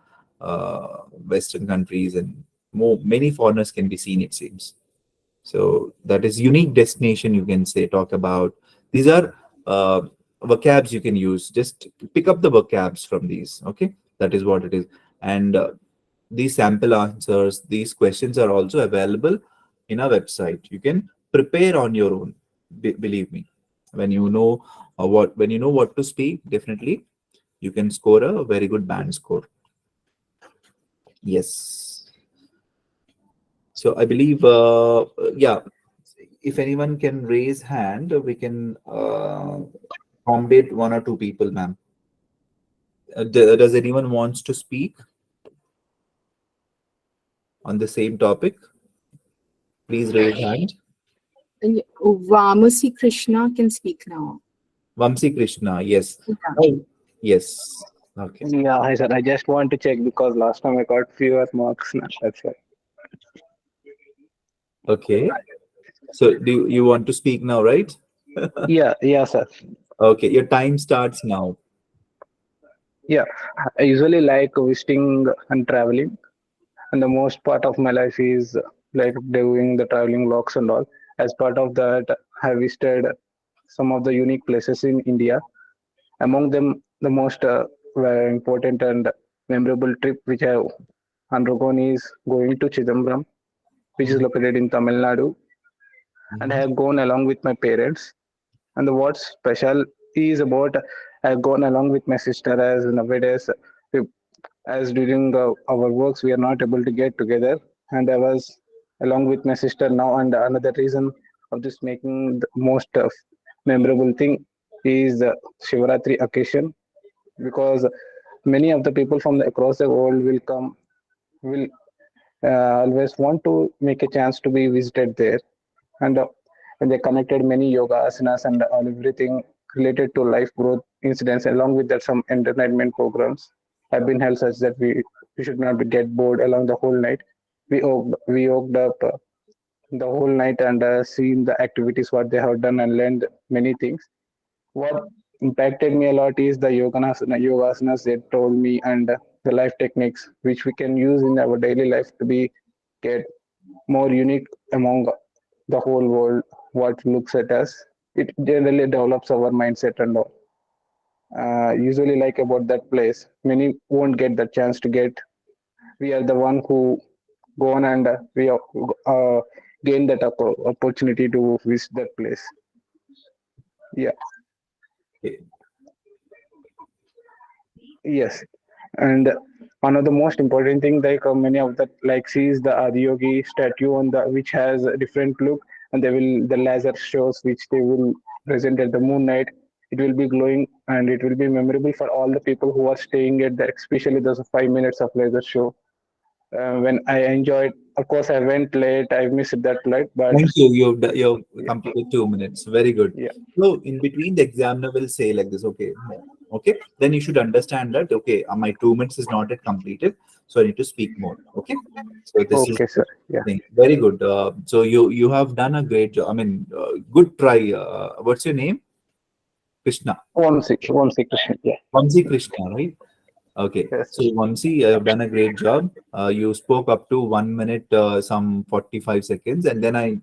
Western countries, and many foreigners can be seen, it seems. So that is unique destination, you can say, talk about. These are vocabs you can use. Just pick up the vocabs from these. Okay, that is what it is. And these sample answers, these questions are also available in our website. You can prepare on your own. Believe me, when you know what to speak, definitely you can score a very good band score. Yes. So I believe, yeah, if anyone can raise hand, we can accommodate one or two people, ma'am. Does anyone wants to speak on the same topic? Please raise hand. Vamasi Krishna can speak now. Vamsi Krishna, yes. Yeah. Oh, yes. Okay. Yeah, hi sir. I just want to check because last time I got fewer marks. That's why. Okay. So do you want to speak now, right? Yeah, yeah, sir. Okay, your time starts now. Yeah, I usually like visiting and traveling, and the most part of my life is like doing the traveling vlogs and all. As part of that, I visited some of the unique places in India. Among them, the most very important and memorable trip which I have undergone is going to Chidambaram, which is Mhm, located in Tamil Nadu, and I mhm, have gone along with my parents. And what's special is about I've gone along with my sister, as nowadays, we- as during our works, we are not able to get together. And I was along with my sister now. And another reason of this making the most memorable thing is the Shivaratri occasion, because many of the people from across the world will always want to make a chance to be visited there. And and they connected many yoga asanas and all everything related to life growth incidents. Along with that, some entertainment programs have been held such that we should not get bored along the whole night. We woke up the whole night and seen the activities what they have done and learned many things. What impacted me a lot is the yoga asanas they told me, and the life techniques which we can use in our daily life to be get more unique among the whole world. What looks at us, it generally develops our mindset and all. Usually like about that place, many won't get the chance to get. We are the one who go on and we gain that opportunity to visit that place. Yeah. Okay. Yes, and one of the most important thing, like many of the like sees the Adiyogi statue on the which has a different look, and they will the laser shows which they will present at the moon night. It will be glowing and it will be memorable for all the people who are staying at the especially those 5 minutes of laser show. When I enjoyed, of course, I went late. I missed that flight, but Thank you. You've completed 2 minutes. Very good. yeah, So in between the examiner will say like this, okay, more. Okay. Then you should understand that okay, my 2 minutes is not yet completed, so I need to speak more. Okay. So this is okay, the sir. Yeah, thing. Very good. So you have done a great job. I mean, good try. What's your name? Krishna. One Krishna. Yeah, Vamsi Krishna, right? Okay, yes, so Vamsi, you have done a great job. You spoke up to 1 minute, some 45 seconds, and then I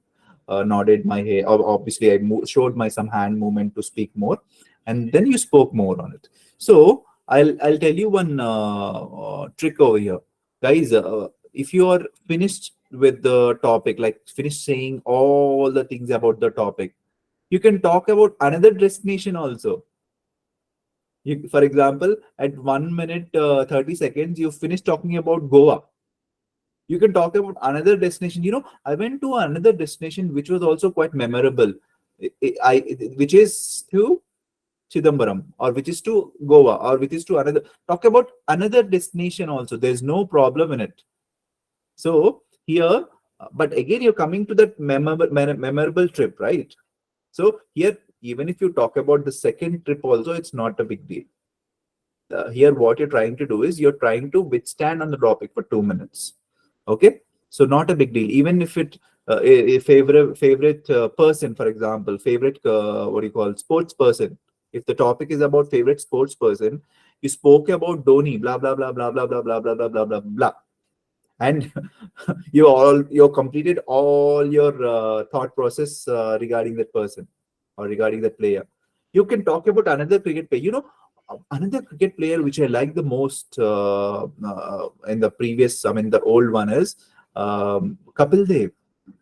nodded my head. Obviously, I showed my some hand movement to speak more, and then you spoke more on it. So I'll tell you one trick over here, guys. If you are finished with the topic, like finished saying all the things about the topic, you can talk about another destination also. For example, at 1 minute 30 seconds, you finish talking about Goa. You can talk about another destination. I went to another destination which was also quite memorable. Which is to Chidambaram, or which is to Goa, or which is to another. Talk about another destination also. There's no problem in it. So here, but again, you're coming to that memorable trip, right? So here, even if you talk about the second trip also, it's not a big deal. Here what you're trying to do is you're trying to withstand on the topic for 2 minutes. Okay, so not a big deal. Even if it a favorite person, for example, favorite what do you call sports person. If the topic is about favorite sports person, you spoke about Dhoni, blah blah blah blah blah blah blah blah blah blah blah blah, and you completed all your thought process regarding that person or regarding that player. You can talk about another cricket player. Another cricket player which I like the most in the previous, I mean, the old one is Kapil Dev.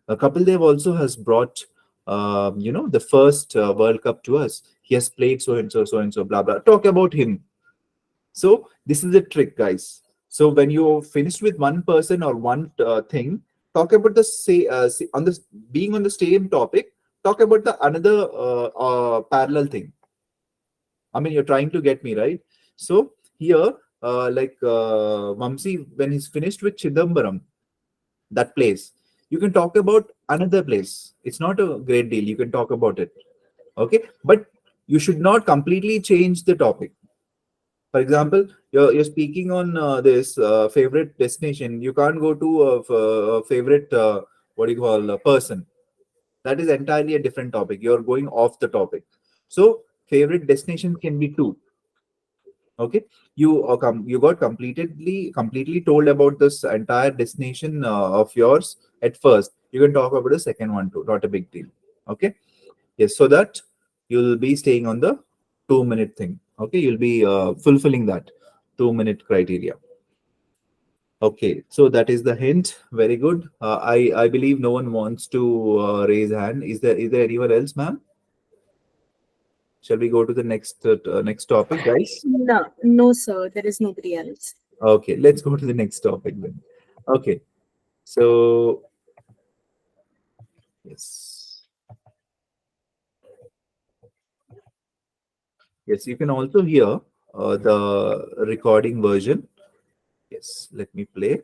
Kapil Dev also has brought, the first World Cup to us. He has played so and so, blah, blah. Talk about him. So this is the trick, guys. So when you're finished with one person or one thing, talk about the on the being on the same topic. Talk about the another parallel thing. I mean, you're trying to get me right. So here, Vamsi, when he's finished with Chidambaram, that place, you can talk about another place. It's not a great deal. You can talk about it. Okay, but you should not completely change the topic. For example, you're speaking on this favorite destination. You can't go to a favorite what do you call a person. That is entirely a different topic. You're going off the topic. So favorite destination can be two. Okay, you got completely told about this entire destination of yours at first. You can talk about the second one too. Not a big deal. Okay. Yes, so that you'll be staying on the 2 minute thing. Okay, you'll be fulfilling that 2 minute criteria. Okay, so that is the hint. Very good. I believe no one wants to raise hand. Is there anyone else, ma'am? Shall we go to the next topic, guys? No, no, sir. There is nobody else. Okay, let's go to the next topic then. Okay, so yes, yes, you can also hear the recording version. Yes, let me play.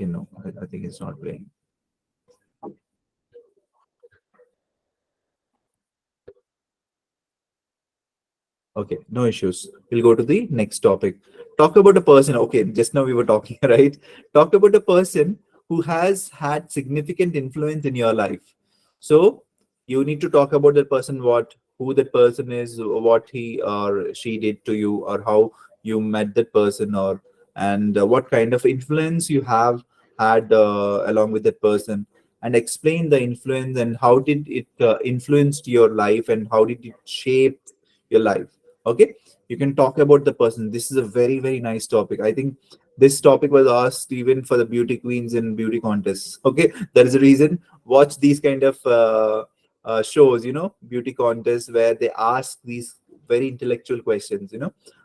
I think it's not playing. Okay, no issues. We'll go to the next topic. Talk about a person. Okay, just now we were talking, right? Talk about a person who has had significant influence in your life. So you need to talk about that person, who that person is, what he or she did to you, or how you met that person, or and what kind of influence you have had along with that person, and explain the influence and how did it influenced your life and how did it shape your life. Okay, you can talk about the person. This is a very very nice topic. I think this topic was asked even for the beauty queens in beauty contests. Okay, that is the reason. Watch these kind of shows, beauty contests where they ask these very intellectual questions,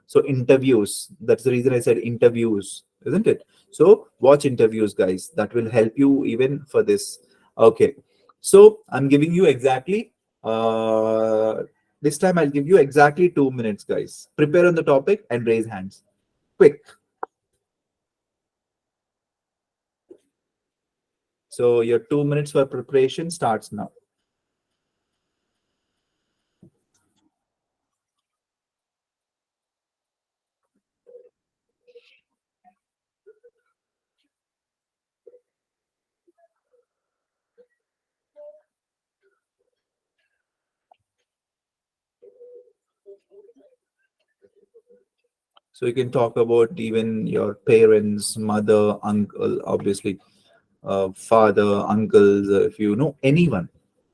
So interviews. That's the reason I said interviews, isn't it? So watch interviews, guys. That will help you even for this. Okay. So I'm giving you exactly uh this time I'll give you exactly 2 minutes, guys. Prepare on the topic and raise hands. Quick. So your 2 minutes for preparation starts now. So you can talk about even your parents, mother, uncle, obviously, father, uncles, if you know anyone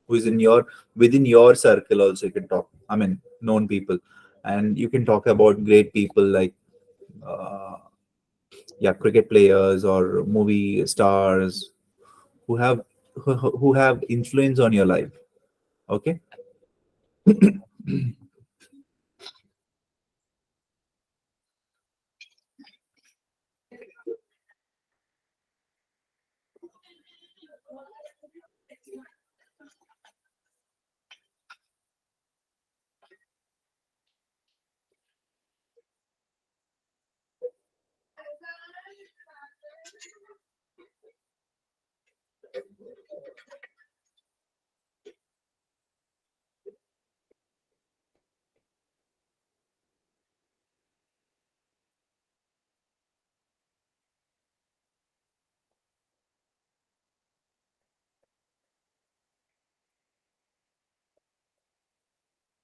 who is in your within your circle, also you can talk. I mean, known people, and you can talk about great people like, uh, yeah, cricket players or movie stars who have who have influence on your life. Okay.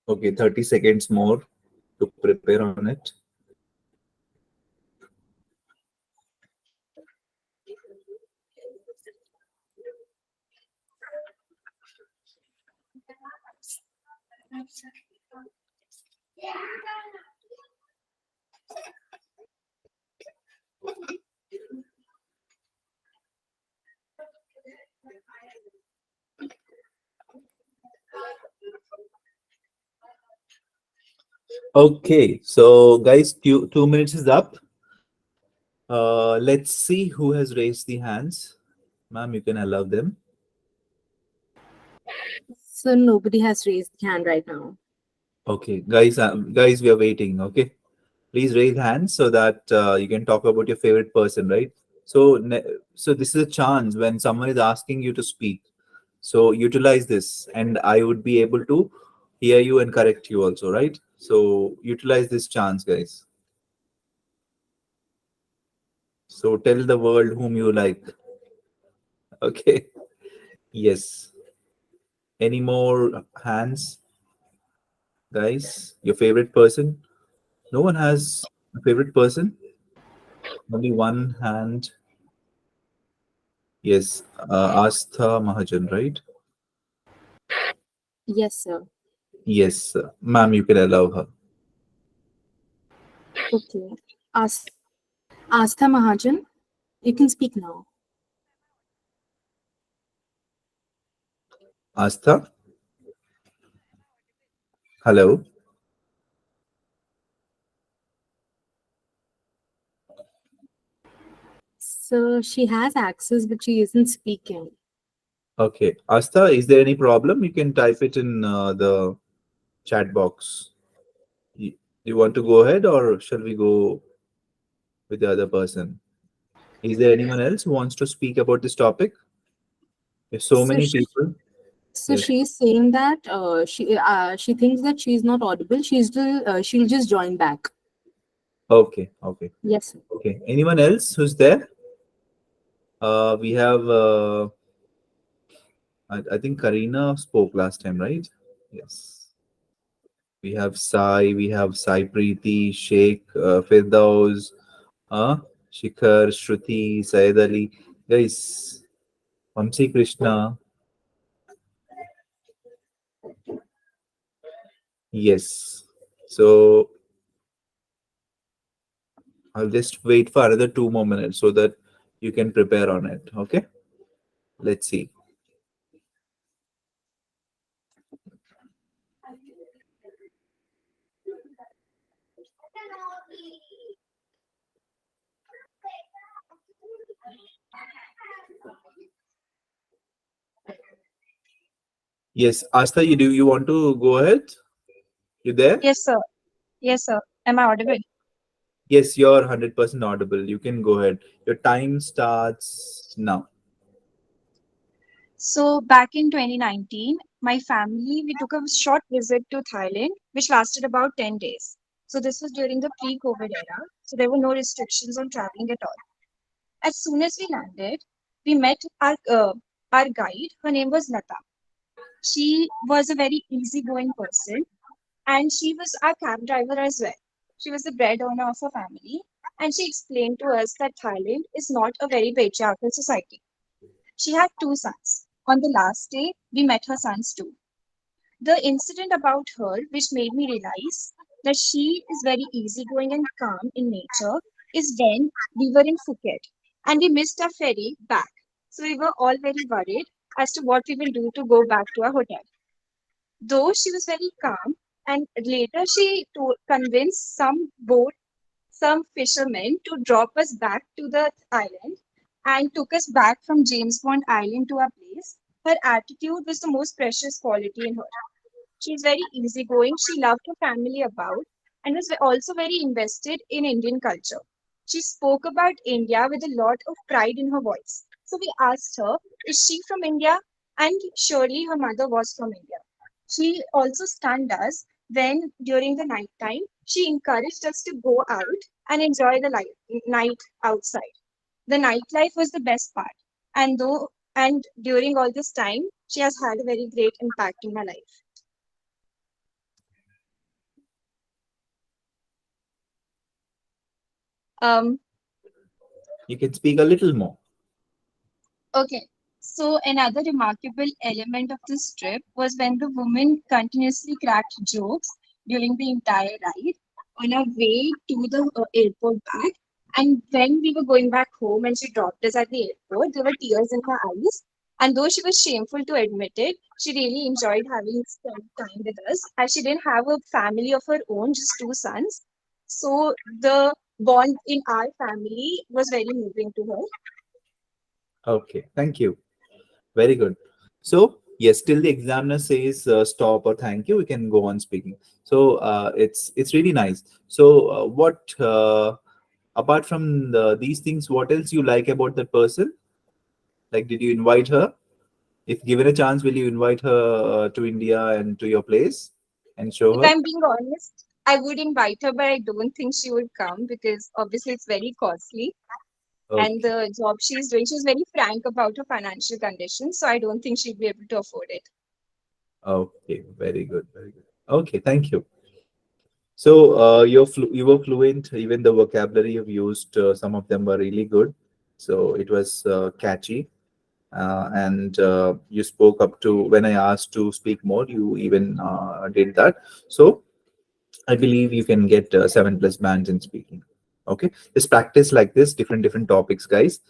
Okay, 30 seconds more to prepare on it. Okay, so guys, 2 minutes is up. Let's see who has raised the hands. Ma'am, you can allow them. So nobody has raised hand right now. Okay, guys, we are waiting. Okay, please raise hands so that you can talk about your favorite person, right? So, so this is a chance when someone is asking you to speak. So utilize this, and I would be able to hear you and correct you also, right? So utilize this chance, guys. So tell the world whom you like. Okay. Yes. Any more hands, guys? Your favorite person? No one has a favorite person? Only one hand. Yes. Astha Mahajan, right? Yes, sir. Yes. Ma'am, you can allow her. Okay. As Astha Mahajan, you can speak now. Astha, hello. So she has access, but she isn't speaking. Okay. Astha, is there any problem? You can type it in the chat box. You, you want to go ahead, or shall we go with the other person? Is there anyone else who wants to speak about this topic? There's so So many sh people. so Yes. she's saying that she thinks that she's not audible. She'll just join back. Okay. Okay. Yes, sir. Okay. Anyone else who's there? We have, I think Karina spoke last time, right? Yes. We have Sai Preeti, Sheikh, Firdaus, Shikhar, Shruti, Syed Ali. Guys, Vamsi Krishna. Yes. So I'll just wait for another 2 more minutes so that you can prepare on it. Okay. Let's see. Yes, Asta, you want to go ahead? You there? Yes, sir. Yes, sir. Am I audible? Yes, you're 100% audible. You can go ahead. Your time starts now. So, back in 2019, my family, we took a short visit to Thailand, which lasted about 10 days. So, this was during the pre-COVID era. So, there were no restrictions on traveling at all. As soon as we landed, we met our guide. Her name was Lata. She was a very easygoing person, and she was our cab driver as well. She was the breadwinner of her family, and she explained to us that Thailand is not a very patriarchal society. She had two sons. On the last day, we met her sons too. The incident about her, which made me realize that she is very easygoing and calm in nature, is when we were in Phuket and we missed our ferry back. So we were all very worried as to what we will do to go back to our hotel. Though she was very calm, and later she convinced some fishermen to drop us back to the island and took us back from James Bond Island to our place. Her attitude was the most precious quality in her. She's very easygoing. She loved her family about and was also very invested in Indian culture. She spoke about India with a lot of pride in her voice. So we asked her, is she from India? And surely her mother was from India. She also stunned us when, during the night time, she encouraged us to go out and enjoy the night outside. The nightlife was the best part. And during all this time, she has had a very great impact in my life. Um, You can speak a little more. okay. So another remarkable element of this trip was when the woman continuously cracked jokes during the entire ride on our way to the airport back. And when we were going back home and she dropped us at the airport, there were tears in her eyes. And though she was shameful to admit it, she really enjoyed having spent time with us as she didn't have a family of her own, just two sons. So the bond in our family was very moving to her. Okay, thank you. Very good. So yes, till the examiner says stop or thank you, we can go on speaking. So it's really nice. So what apart from these things, what else you like about that person? Like, did you invite her? If given a chance, will you invite her to India and to your place and show If her? I'm being honest, I would invite her, but I don't think she would come because obviously it's very costly. And Okay. the job she's doing, she's very frank about her financial conditions, so I don't think she'd be able to afford it. Okay. Very good. Very good. Okay. Thank you. So you were fluent. Even the vocabulary you've used, some of them were really good. So it was catchy, and you spoke up to when I asked to speak more. You even did that. So I believe you can get 7+ bands in speaking. Okay, just practice like this, different topics, guys.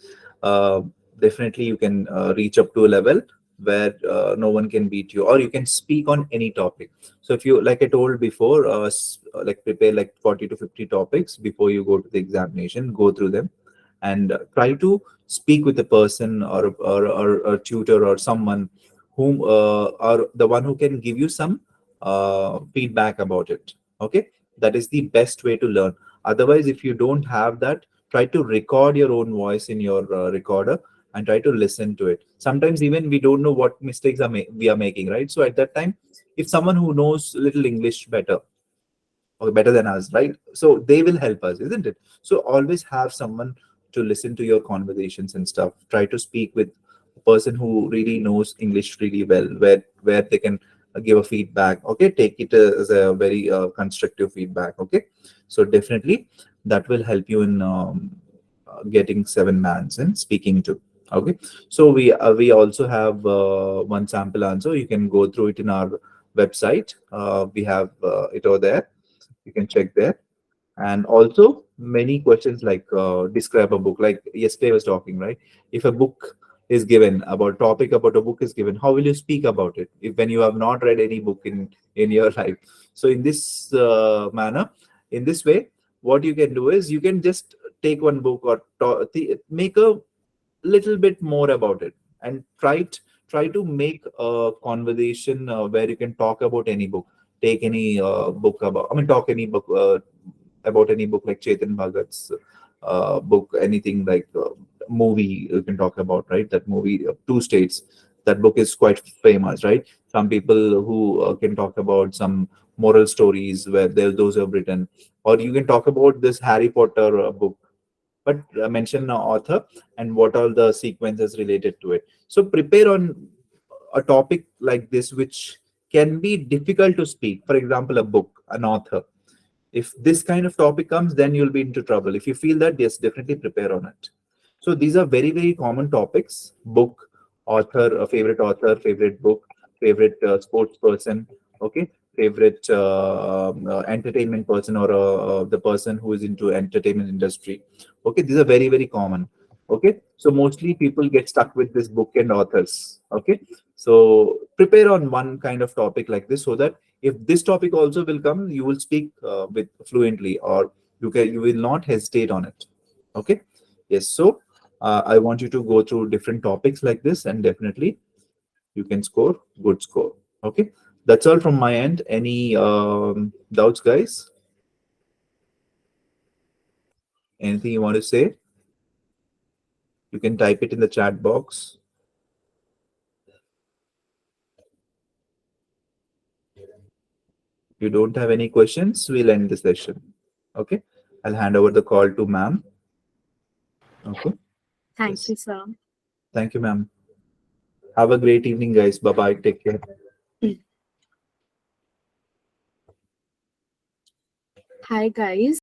Uh, Definitely, you can reach up to a level where no one can beat you, or you can speak on any topic. So if you, like I told before, like prepare like 40 to 50 topics before you go to the examination. Go through them and try to speak with a person or a tutor or someone whom or the one who can give you some feedback about it. Okay, that is the best way to learn. Otherwise, if you don't have that, try to record your own voice in your recorder and try to listen to it. Sometimes even we don't know what mistakes we are making, right? So at that time, if someone who knows little English better or better than us, right? So they will help us, isn't it? So always have someone to listen to your conversations and stuff. Try to speak with a person who really knows English really well, where they can give a feedback. Okay, take it as a very constructive feedback. Okay, so definitely that will help you in getting 7 mans and speaking to. Okay, so we also have one sample answer. You can go through it in our website. We have it over there, you can check there. And also many questions like describe a book, like yesterday I was talking, right? If a book is given, about topic about a book is given, how will you speak about it if when you have not read any book in your life? So in this manner, in this way, what you can do is you can just take one book or make a little bit more about it, and try to make a conversation where you can talk about any book. Take any book about, I mean, talk any book about any book like Chetan Bhagat's book, anything like movie you can talk about, right? That movie, Two States, that book is quite famous, right? Some people who can talk about some moral stories where those have written, or you can talk about this Harry Potter book, but mention the author and what all the sequences related to it. So prepare on a topic like this, which can be difficult to speak. For example, a book, an author. If this kind of topic comes, then you'll be into trouble. If you feel that, yes, definitely prepare on it. So these are very, very common topics: book, author, author, favorite book, favorite sports person, okay, favorite entertainment person, or the person who is into entertainment industry. Okay, these are very, very common. Okay, so mostly people get stuck with this book and authors. Okay, so prepare on one kind of topic like this, so that if this topic also will come, you will speak with fluently, or you will not hesitate on it. Okay, yes. So I want you to go through different topics like this, and definitely you can score good score. Okay, that's all from my end. Any doubts, guys? Anything you want to say? You can type it in the chat box. If you don't have any questions, we'll end the session. Okay, I'll hand over the call to ma'am. Okay, Thank yes. you, sir. Thank you, ma'am. Have a great evening, guys. Bye bye. Take care. Hi, guys.